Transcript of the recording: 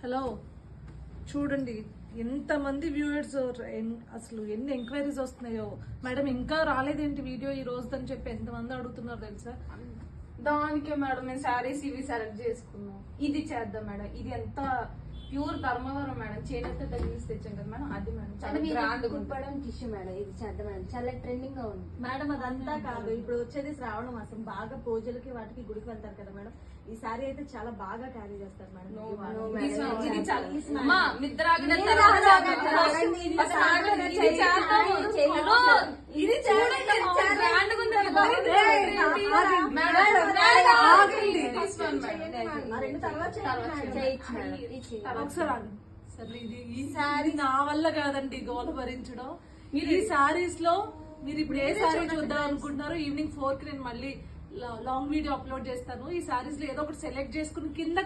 Hello చూడండి ఎంతమంది viewers, అసలు ఎన్ని ఎంక్వైరీస్ వస్తున్నాయో. మేడం ఇంకా రాలేదేంటి వీడియో ఈ రోజుదని చెప్పి ఎంతమంది అడుగుతున్నారు తెలుసా? దానికే మేడం మేము శారీస్ ఇవి సెలెక్ట్ చేసుకున్నాం. ఇది చేద్దాం మేడం. ఇది ఎంత ప్యూర్ ధర్మవరం మేడం, చేనేత తగిలిసి తెచ్చాం కదా మేడం. అది మేడం చాలా గ్రాండ్ కుప్పడం టిష్యూ మేడం. ఇది చేద్దాం మేడం, చాలా ట్రెండింగ్ గా ఉంది మేడం. అదంతా కాదు, ఇప్పుడు వచ్చేది శ్రావణ మాసం, బాగా పూజలకి వాటికి గుడికి వెళ్తారు కదా మేడం. ఈ సారీ అయితే చాలా బాగా క్యారీ చేస్తారు మేడం. ఇది చాలా అమ్మా, నిద్ర ఆగిన తర్వాత ఇది చేద్దాము. ఇది చూడండి ఎంత గ్రాండ్ గా ఉంది. ఒకసారి సరే, ఈ శారీ నా వల్ల కాదండి గోల భరించడం. మీరు ఈ శారీస్ లో మీరు ఇప్పుడు ఏ శారీ చూద్దాం అనుకుంటున్నారో ఈవినింగ్ 4 కి నేను మళ్ళీ లాంగ్ వీడియో అప్లోడ్ చేస్తాను. ఈ శారీస్ లో ఏదో ఒకటి సెలెక్ట్ చేసుకుని కింద